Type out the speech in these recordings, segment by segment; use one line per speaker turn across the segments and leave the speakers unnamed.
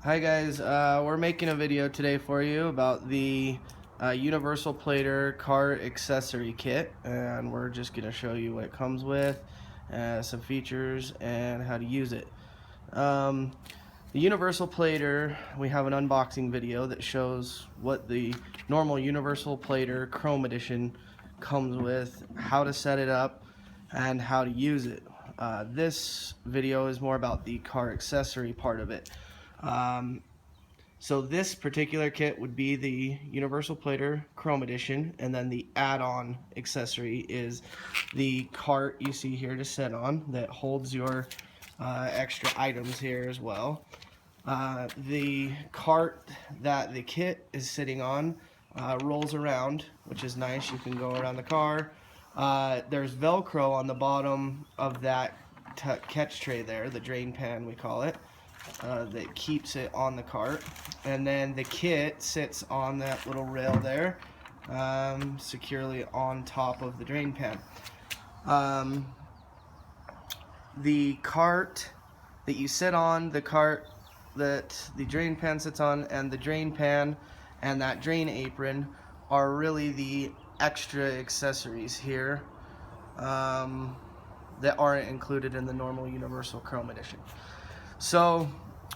Hi guys, we're making a video today for you about the Universal Plater car accessory kit, and we're just going to show you what it comes with, some features, and how to use it. The Universal Plater, we have an unboxing video that shows what the normal Universal Plater Chrome Edition comes with, how to set it up, and how to use it. This video is more about the car accessory part of it. So this particular kit would be the Universal Plater Chrome Edition, and then the add-on accessory is the cart you see here to sit on that holds your extra items here as well. The cart that the kit is sitting on rolls around, which is nice. You can go around the car. There's Velcro on the bottom of that catch tray there, the drain pan we call it. That keeps it on the cart, and then the kit sits on that little rail there, securely on top of the drain pan. The cart that you sit on, the cart that the drain pan sits on, and the drain pan and that drain apron are really the extra accessories here that aren't included in the normal Universal Chrome Edition. So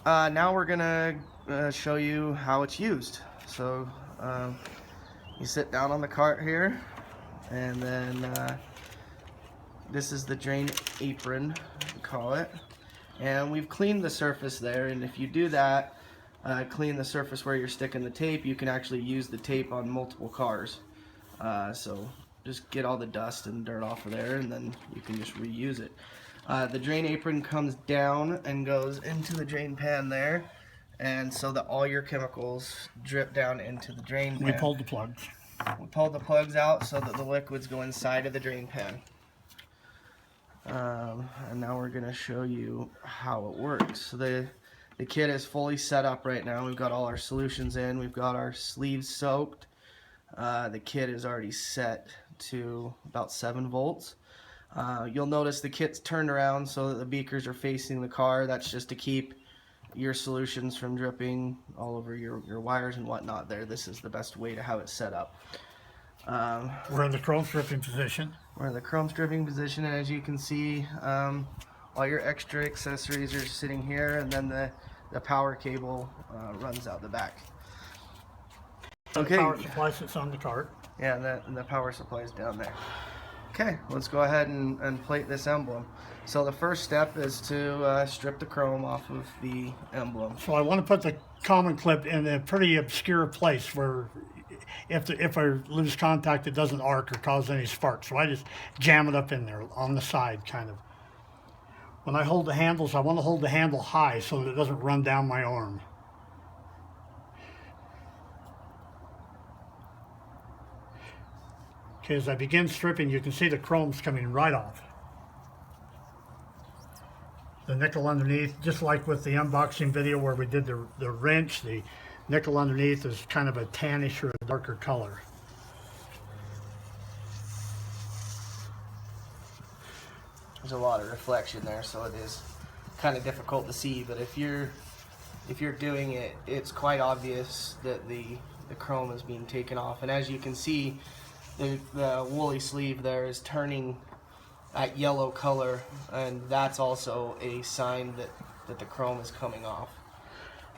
now we're gonna show you how it's used. So you sit down on the cart here, and then this is the drain apron, we call it, and we've cleaned the surface there. And if you do that, clean the surface where you're sticking the tape, you can actually use the tape on multiple cars. So just get all the dust and dirt off of there, and then you can just reuse it. The drain apron comes down and goes into the drain pan there, and so that all your chemicals drip down into the drain pan.
We pulled the plugs.
We pulled the plugs out so that the liquids go inside of the drain pan. And now we're going to show you how it works. So the kit is fully set up right now. We've got all our solutions in. We've got our sleeves soaked. The kit is already set to about 7 volts. You'll notice the kit's turned around so that the beakers are facing the car. That's just to keep your solutions from dripping all over your wires and whatnot there. This is the best way to have it set up.
We're in the chrome stripping position.
We're in the chrome stripping position, and as you can see, all your extra accessories are sitting here, and then the power cable runs out the back.
Okay. The power supply sits on the cart.
Yeah, and the power supply is down there. Okay, let's go ahead and plate this emblem. So the first step is to strip the chrome off of the emblem.
So I want to put the common clip in a pretty obscure place where if I lose contact, it doesn't arc or cause any sparks. So I just jam it up in there on the side, kind of. When I hold the handles, I want to hold the handle high so that it doesn't run down my arm. Okay, as I begin stripping, you can see the chrome's coming right off. The nickel underneath, just like with the unboxing video where we did the wrench, the nickel underneath is kind of a tannish or a darker color.
There's a lot of reflection there, so it is kind of difficult to see, but if you're doing it, it's quite obvious that the chrome is being taken off. And as you can see, the woolly sleeve there is turning that yellow color, and that's also a sign that the chrome is coming off.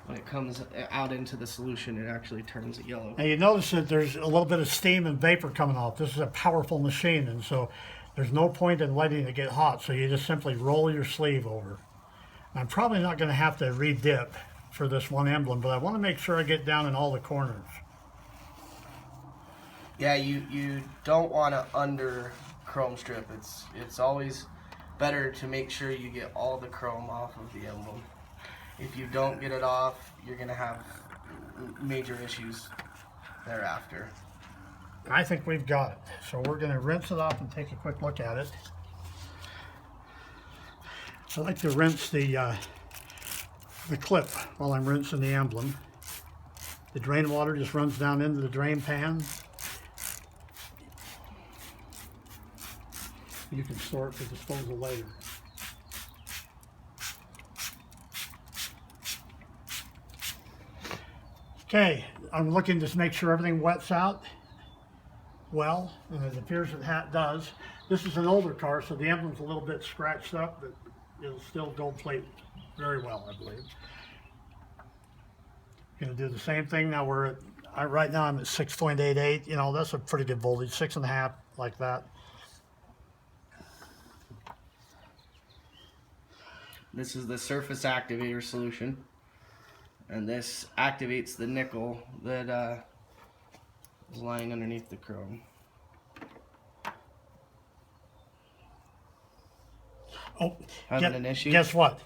When it comes out into the solution, it actually turns it yellow.
And you notice that there's a little bit of steam and vapor coming off. This is a powerful machine, and so there's no point in letting it get hot, so you just simply roll your sleeve over. I'm probably not going to have to re-dip for this one emblem, but I want to make sure I get down in all the corners.
Yeah, you don't want to under chrome strip. It's always better to make sure you get all the chrome off of the emblem. If you don't get it off, you're going to have major issues thereafter.
I think we've got it. So we're going to rinse it off and take a quick look at it. I like to rinse the clip while I'm rinsing the emblem. The drain water just runs down into the drain pan. You can store it for disposal later. Okay, I'm looking to make sure everything wets out well, and it appears it does. This is an older car, so the emblem's a little bit scratched up, but it'll still gold plate very well, I believe. Gonna do the same thing. Now right now I'm at 6.88. You know, that's a pretty good voltage, 6.5, like that.
This is the surface activator solution, and this activates the nickel that is lying underneath the chrome.
Oh,
Having an issue?
Guess what?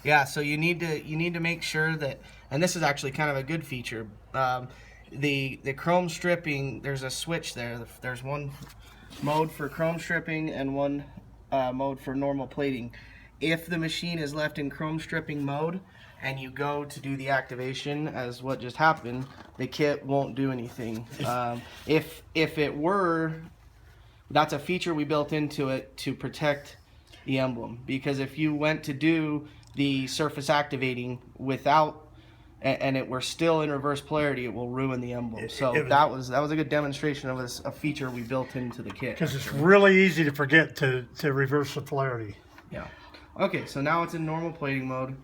Yeah, so you need to make sure that, and this is actually kind of a good feature. The chrome stripping, there's a switch there. There's one mode for chrome stripping and one mode for normal plating. If the machine is left in chrome stripping mode and you go to do the activation, as what just happened, the kit won't do anything. If it were, that's a feature we built into it to protect the emblem, because if you went to do the surface activating without, and it were still in reverse polarity, it will ruin the emblem. So that was a good demonstration of a feature we built into the kit.
Because it's really easy to forget to reverse the polarity.
Yeah. Okay, so now it's in normal plating mode,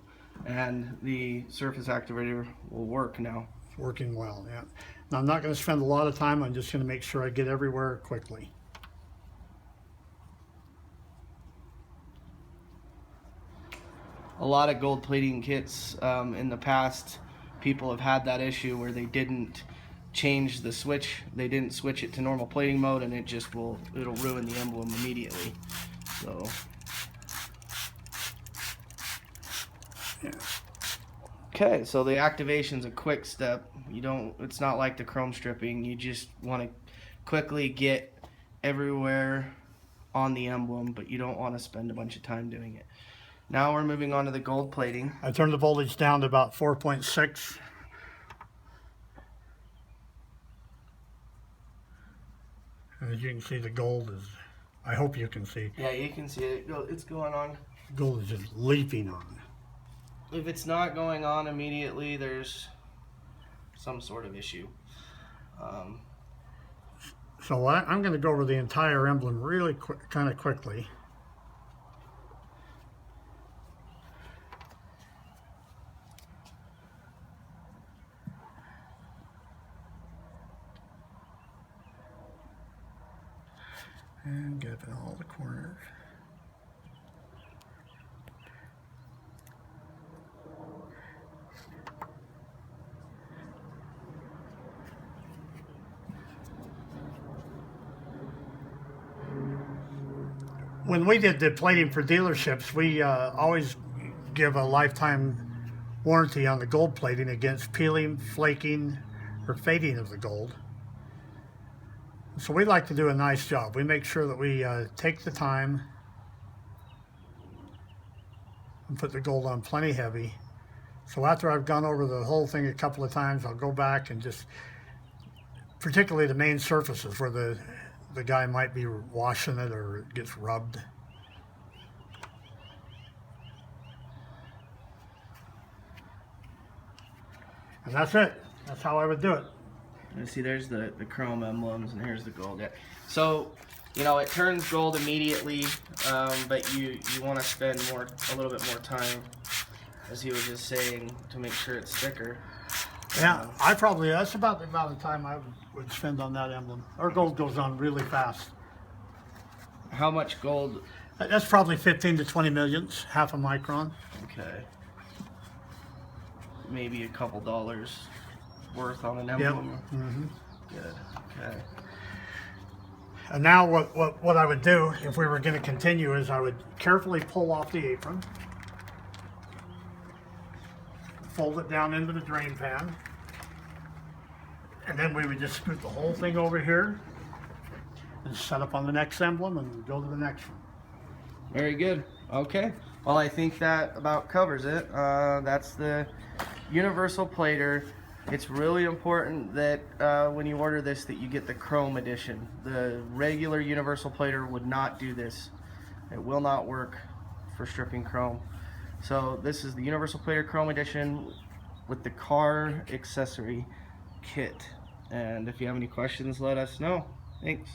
and the surface activator will work now.
It's working well, yeah. Now I'm not going to spend a lot of time. I'm just going to make sure I get everywhere quickly.
A lot of gold plating kits in the past, people have had that issue where they didn't change the switch. They didn't switch it to normal plating mode, and it'll ruin the emblem immediately. So
Yeah.
okay, so the activation's a quick step. It's not like the chrome stripping. You just want to quickly get everywhere on the emblem, but you don't want to spend a bunch of time doing it. Now we're moving on to the gold plating.
I turned the voltage down to about 4.6. As you can see, the gold is, I hope you can see,
Yeah, you can see it. It's going on.
gold is just leaping on.
If it's not going on immediately, there's some sort of issue.
So I'm going to go over the entire emblem really kind of quickly. And get up in all the corners. When we did the plating for dealerships, we always give a lifetime warranty on the gold plating against peeling, flaking, or fading of the gold. So we like to do a nice job. We make sure that we take the time and put the gold on plenty heavy. So after I've gone over the whole thing a couple of times, I'll go back and just, particularly the main surfaces where the guy might be washing it or it gets rubbed. And that's it. That's how I would do it.
And see, there's the chrome emblems, and here's the gold. Yeah. So, it turns gold immediately, but you want to spend a little bit more time, as he was just saying, to make sure it's thicker.
Yeah, that's about the amount of time I would spend on that emblem. Our gold goes on really fast.
How much gold?
That's probably 15 to 20 millionths, half a micron.
Okay. Maybe a couple dollars worth on an emblem.
Yep. Mm-hmm.
Good. Okay.
And now what I would do if we were going to continue is I would carefully pull off the apron, fold it down into the drain pan, and then we would just scoot the whole thing over here and set up on the next emblem and go to the next one.
Very good. Okay. Well, I think that about covers it. That's the universal plater. It's really important that when you order this that you get the chrome edition. The regular universal plater would not do this. It will not work for stripping chrome. So this is the universal plater chrome edition. with the car accessory kit. And if you have any questions, let us know. Thanks.